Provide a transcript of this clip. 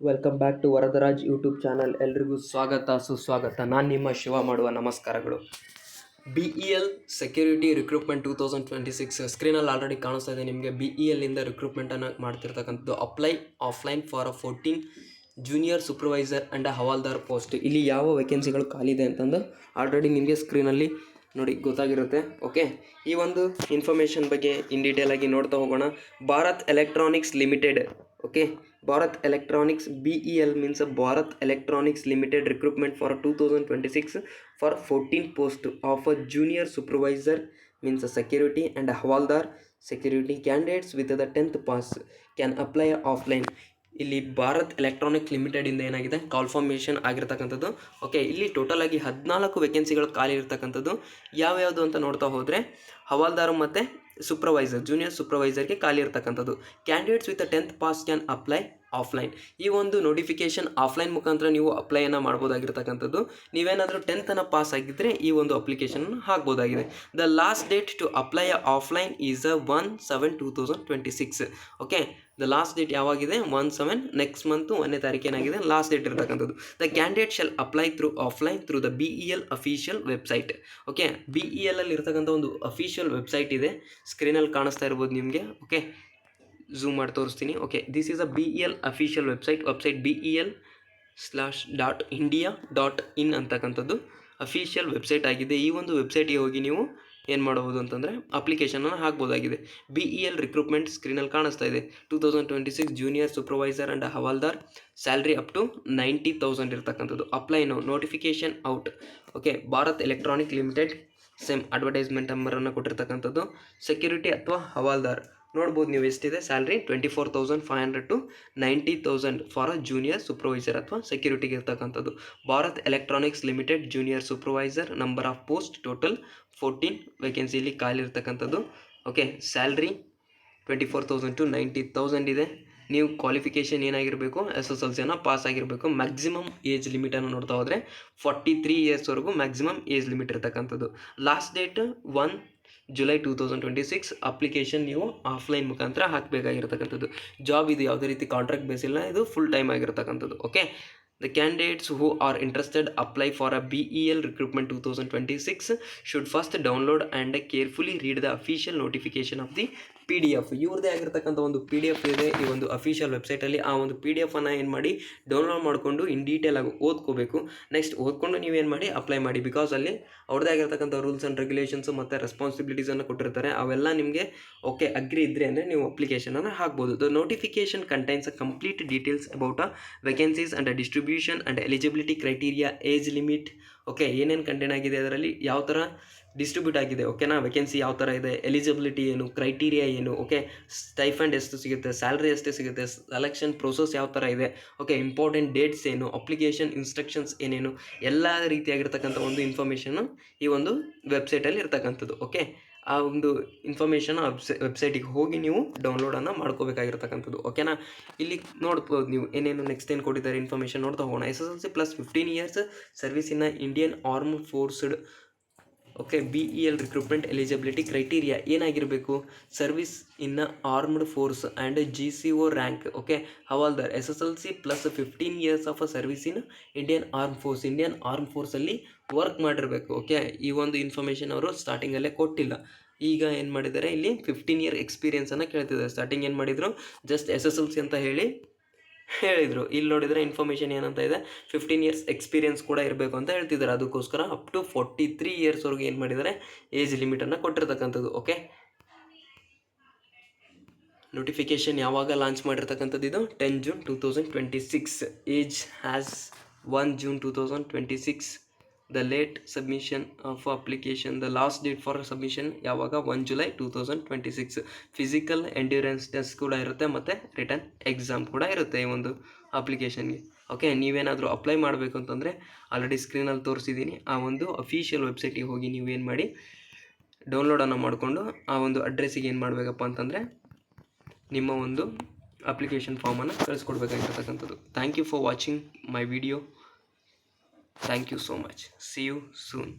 Welcome back to Varadaraj YouTube channel. ಎಲ್ರಿಗೂ ಸ್ವಾಗತ ಸುಸ್ವಾಗತ. ನಾನು ನಿಮ್ಮ ಶಿವ ಮಾಡುವ ನಮಸ್ಕಾರಗಳು. BEL ಸೆಕ್ಯೂರಿಟಿ ರಿಕ್ರೂಟ್ಮೆಂಟ್ 2026 ಸ್ಕ್ರೀನಲ್ಲಿ ಆಲ್ರೆಡಿ ಕಾಣಿಸ್ತಾ ಇದೆ ನಿಮಗೆ. BELನಿಂದ ರಿಕ್ರೂಟ್ಮೆಂಟನ್ನು ಮಾಡ್ತಿರ್ತಕ್ಕಂಥದ್ದು. Apply offline for 14 junior supervisor and havaldar post. ಇಲ್ಲಿ ಯಾವ ವೇಕೆನ್ಸಿಗಳು ಖಾಲಿ ಇದೆ ಅಂತಂದು ಆಲ್ರೆಡಿ ನಿಮಗೆ ಸ್ಕ್ರೀನಲ್ಲಿ ನೋಡಿ ಗೊತ್ತಾಗಿರುತ್ತೆ. ಓಕೆ, ಈ ಒಂದು ಇನ್ಫಾರ್ಮೇಷನ್ ಬಗ್ಗೆ ಇನ್ ಡೀಟೇಲ್ ಆಗಿ ನೋಡ್ತಾ ಹೋಗೋಣ. Bharat electronics limited. Okay, Bharat electronics BEL means Bharat electronics limited recruitment for 2026 for 14 post of a junior supervisor means security and Havaldar security candidates with the 10th pass can apply offline. ಇಲ್ಲಿ Bharat electronic ಲಿಮಿಟೆಡಿಂದ ಏನಾಗಿದೆ ಕಾಲ್ಫಾರ್ಮೇಷನ್ ಆಗಿರ್ತಕ್ಕಂಥದ್ದು. Okay, ಇಲ್ಲಿ total ಆಗಿ 14 ವೇಕೆನ್ಸಿಗಳು ಖಾಲಿ ಇರ್ತಕ್ಕಂಥದ್ದು. ಯಾವ್ಯಾವುದು ಅಂತ ನೋಡ್ತಾ ಹೋದರೆ ಹವಾಲ್ದಾರ್ ಮತ್ತು ಸೂಪರ್ವೈಸರ್, ಜೂನಿಯರ್ ಸೂಪರ್ವೈಸರ್ಗೆ ಖಾಲಿ ಇರ್ತಕ್ಕಂಥದ್ದು. Candidates with 10th pass can apply offline. ಈ ಒಂದು ನೋಟಿಫಿಕೇಶನ್ ಆಫ್ಲೈನ್ ಮುಖಾಂತರ ನೀವು ಅಪ್ಲೈಯನ್ನು ಮಾಡ್ಬೋದಾಗಿರ್ತಕ್ಕಂಥದ್ದು. ನೀವೇನಾದರೂ 10th ಪಾಸ್ ಆಗಿದ್ದರೆ ಈ ಒಂದು ಅಪ್ಲಿಕೇಶನ್ ಹಾಕ್ಬೋದಾಗಿದೆ. The last date to apply offline is 1/7/2026. Okay, the last date ಯಾವಾಗಿದೆ? 1/7 ನೆಕ್ಸ್ಟ್ ಮಂತು 1ನೇ ತಾರೀಕು ಏನಾಗಿದೆ ಲಾಸ್ಟ್ ಡೇಟ್ ಇರ್ತಕ್ಕಂಥದ್ದು. The candidate shall apply through offline through the BEL official website. Okay, BEL ಅಲ್ಲಿ ಇರ್ತಕ್ಕಂಥ ಒಂದು ಅಫಿಷಿಯಲ್ ವೆಬ್ಸೈಟ್ ಇದೆ, ಸ್ಕ್ರೀನಲ್ಲಿ ಕಾಣಿಸ್ತಾ ಇರ್ಬೋದು ನಿಮಗೆ. ಓಕೆ, ಝೂಮ್ ಮಾಡಿ ತೋರಿಸ್ತೀನಿ. Okay, this is a BEL official website BEL/India.in ಅಂತಕ್ಕಂಥದ್ದು ಅಫಿಷಿಯಲ್ ವೆಬ್ಸೈಟ್ ಆಗಿದೆ. ಈ ಒಂದು ವೆಬ್ಸೈಟಿಗೆ ಹೋಗಿ ನೀವು ಏನು ಮಾಡಬಹುದು ಅಂತಂದರೆ ಅಪ್ಲಿಕೇಶನನ್ನು ಹಾಕ್ಬೋದಾಗಿದೆ. BEL ರಿಕ್ರೂಟ್ಮೆಂಟ್ ಸ್ಕ್ರೀನಲ್ಲಿ ಕಾಣಿಸ್ತಾ ಇದೆ. 2026 junior supervisor and havildar, salary up to 90,000 ಇರ್ತಕ್ಕಂಥದ್ದು. Apply now, notification out. Okay, Bharat electronic limited same advertisement ನಂಬರನ್ನು ಕೊಟ್ಟಿರ್ತಕ್ಕಂಥದ್ದು. ಸೆಕ್ಯೂರಿಟಿ ಅಥವಾ ಹವಾಲ್ದಾರ್ ನೋಡ್ಬೋದು ನೀವು ಎಷ್ಟಿದೆ salary. 24,500 to 90,000 for a junior supervisor ಅಥವಾ ಸೆಕ್ಯೂರಿಟಿಗೆ ಇರ್ತಕ್ಕಂಥದ್ದು. Bharat electronics limited junior supervisor, number of post total 14 ವೇಕೆನ್ಸಿಲಿ ಖಾಲಿ ಇರ್ತಕ್ಕಂಥದ್ದು. ಓಕೆ, ಸ್ಯಾಲ್ರಿ 24,000 to 90,000 ಇದೆ. ನೀವು ಕ್ವಾಲಿಫಿಕೇಷನ್ ಏನಾಗಿರಬೇಕು? SSLCಯನ್ನು ಪಾಸ್ ಆಗಿರಬೇಕು. ಮ್ಯಾಕ್ಸಿಮಮ್ ಏಜ್ ಲಿಮಿಟನ್ನು ನೋಡ್ತಾ ಹೋದರೆ 43 ಇಯರ್ಸ್ವರೆಗೂ ಮ್ಯಾಕ್ಸಿಮಮ್ ಏಜ್ ಲಿಮಿಟ್ ಇರ್ತಕ್ಕಂಥದ್ದು. Last date 1 July 2026. ಅಪ್ಲಿಕೇಶನ್ ನೀವು ಆಫ್ಲೈನ್ ಮುಖಾಂತರ ಹಾಕಬೇಕಾಗಿರ್ತಕ್ಕಂಥದ್ದು. ಜಾಬ್ ಇದು ಯಾವುದೇ ರೀತಿ ಕಾಂಟ್ರಾಕ್ಟ್ ಬೇಸ್ ಇಲ್ಲ, ಇದು ಫುಲ್ ಟೈಮ್ ಆಗಿರ್ತಕ್ಕಂಥದ್ದು. Okay, the candidates who are interested apply for a BEL recruitment 2026 should first download and carefully read the official notification of the PDF. ಇವ್ರದೇ ಆಗಿರ್ತಕ್ಕಂಥ ಒಂದು PDF ಇದೆ ಈ ಒಂದು ಅಫಿಷಿಯಲ್ ವೆಬ್ಸೈಟಲ್ಲಿ. ಆ ಒಂದು PDF ಅನ್ನು ಏನು ಮಾಡಿ ಡೌನ್ಲೋಡ್ ಮಾಡಿಕೊಂಡು ಇನ್ ಡೀಟೇಲ್ ಆಗಿ ಓದ್ಕೋಬೇಕು. ನೆಕ್ಸ್ಟ್ ಓದ್ಕೊಂಡು ನೀವೇನು ಮಾಡಿ ಅಪ್ಲೈ ಮಾಡಿ. ಬಿಕಾಸ್ ಅಲ್ಲಿ ಅವ್ರದ್ದೇ ಆಗಿರ್ತಕ್ಕಂಥ ರೂಲ್ಸ್ ಆ್ಯಂಡ್ ರೆಗ್ಯುಲೇಷನ್ಸ್ ಮತ್ತು ರೆಸ್ಪಾನ್ಸಿಬಿಲಿಟೀಸನ್ನು ಕೊಟ್ಟಿರ್ತಾರೆ. ಅವೆಲ್ಲ ನಿಮಗೆ ಓಕೆ ಅಗ್ರಿ ಇದ್ದರೆ ಅಂದರೆ ನೀವು ಅಪ್ಲಿಕೇಶನನ್ನು ಹಾಕ್ಬೋದು. The notification contains a complete details about a vacancies and a distribution and eligibility criteria, age limit. Okay, ಏನೇನು ಕಂಟೆಂಟ್ ಆಗಿದೆ ಅದರಲ್ಲಿ, ಯಾವ ಥರ ಡಿಸ್ಟ್ರಿಬ್ಯೂಟ್ ಆಗಿದೆ, ಓಕೆನಾ, ವೇಕೆನ್ಸಿ ಯಾವ ಥರ ಇದೆ, ಎಲಿಜಿಬಿಲಿಟಿ ಏನು, ಕ್ರೈಟೀರಿಯಾ ಏನು, ಓಕೆ, ಸ್ಟೈಫಂಡ್ ಎಷ್ಟು ಸಿಗುತ್ತೆ, ಸ್ಯಾಲ್ರಿ ಎಷ್ಟು ಸಿಗುತ್ತೆ, ಸೆಲೆಕ್ಷನ್ ಪ್ರೋಸೆಸ್ ಯಾವ ಥರ ಇದೆ, ಓಕೆ, ಇಂಪಾರ್ಟೆಂಟ್ ಡೇಟ್ಸ್ ಏನು, ಅಪ್ಲಿಕೇಶನ್ ಇನ್ಸ್ಟ್ರಕ್ಷನ್ಸ್ ಏನೇನು, ಎಲ್ಲ ರೀತಿಯಾಗಿರ್ತಕ್ಕಂಥ ಒಂದು ಇನ್ಫಾರ್ಮೇಷನ್ನು ಈ ಒಂದು ವೆಬ್ಸೈಟಲ್ಲಿ ಇರ್ತಕ್ಕಂಥದ್ದು. ಓಕೆ, ಆ ಒಂದು ಇನ್ಫಾರ್ಮೇಷನ್ ವೆಬ್ಸೈಟಿಗೆ ಹೋಗಿ ನೀವು ಡೌನ್ಲೋಡನ್ನು ಮಾಡ್ಕೋಬೇಕಾಗಿರ್ತಕ್ಕಂಥದ್ದು. ಓಕೆನಾ, ಇಲ್ಲಿ ನೋಡ್ಬೋದು ನೀವು ಏನೇನು ನೆಕ್ಸ್ಟ್ ಏನು ಕೊಟ್ಟಿದ್ದಾರೆ ಇನ್ಫಾರ್ಮೇಷನ್ ನೋಡ್ತಾ ಹೋಗೋಣ. SSLC plus 15 years service in Indian arm forced. Okay, BEL recruitment eligibility criteria ಏನಾಗಿರಬೇಕು? Service in armed force and GCO rank. Okay, havaldar SSLC plus 15 years of service in Indian arm force, Indian arm ಫೋರ್ಸಲ್ಲಿ work ಮಾಡಿರಬೇಕು. Okay, ಈ ಒಂದು information ಅವರು ಸ್ಟಾರ್ಟಿಂಗಲ್ಲೇ ಕೊಟ್ಟಿಲ್ಲ. ಈಗ ಏನು ಮಾಡಿದ್ದಾರೆ, ಇಲ್ಲಿ 15 year ಎಕ್ಸ್ಪೀರಿಯನ್ಸನ್ನು ಕೇಳ್ತಿದ್ದಾರೆ. ಸ್ಟಾರ್ಟಿಂಗ್ ಏನು ಮಾಡಿದರು, ಜಸ್ಟ್ SSLC ಅಂತ ಹೇಳಿದರು. ಇಲ್ಲಿ ನೋಡಿದರೆ ಇನ್ಫಾರ್ಮೇಷನ್ ಏನಂತ ಇದೆ, 15 years ಎಕ್ಸ್ಪೀರಿಯನ್ಸ್ ಕೂಡ ಇರಬೇಕು ಅಂತ ಹೇಳ್ತಿದ್ದಾರೆ. ಅದಕ್ಕೋಸ್ಕರ ಅಪ್ ಟು 43 yearsವರೆಗೂ ಏನು ಮಾಡಿದ್ದಾರೆ ಏಜ್ ಲಿಮಿಟನ್ನು ಕೊಟ್ಟಿರ್ತಕ್ಕಂಥದ್ದು. ಓಕೆ, ನೋಟಿಫಿಕೇಶನ್ ಯಾವಾಗ ಲಾಂಚ್ ಮಾಡಿರ್ತಕ್ಕಂಥದ್ದು? ಇದು 10 June 2026. Age has 1 June 2026. The late submission of application, the last date for submission ಯಾವಾಗ? 1 July 2026. ಫಿಸಿಕಲ್ ಎಂಡ್ಯೂರೆನ್ಸ್ ಟೆಸ್ಟ್ ಕೂಡ ಇರುತ್ತೆ ಮತ್ತು ರಿಟರ್ನ್ ಎಕ್ಸಾಮ್ ಕೂಡ ಇರುತ್ತೆ ಈ ಒಂದು ಅಪ್ಲಿಕೇಶನ್ಗೆ. ಓಕೆ, ನೀವೇನಾದರೂ ಅಪ್ಲೈ ಮಾಡಬೇಕು ಅಂತಂದರೆ ಆಲ್ರೆಡಿ ಸ್ಕ್ರೀನಲ್ಲಿ ತೋರಿಸಿದ್ದೀನಿ. ಆ ಒಂದು ಅಫಿಷಿಯಲ್ ವೆಬ್ಸೈಟಿಗೆ ಹೋಗಿ ನೀವೇನು ಮಾಡಿ ಡೌನ್ಲೋಡನ್ನು ಮಾಡಿಕೊಂಡು ಆ ಒಂದು ಅಡ್ರೆಸ್ಸಿಗೆ ಏನು ಮಾಡಬೇಕಪ್ಪ ಅಂತಂದರೆ ನಿಮ್ಮ ಒಂದು ಅಪ್ಲಿಕೇಶನ್ ಫಾರ್ಮನ್ನು ಕಳಿಸ್ಕೊಡ್ಬೇಕಾಗಿರ್ತಕ್ಕಂಥದ್ದು. Thank you for watching my video. Thank you so much. See you soon.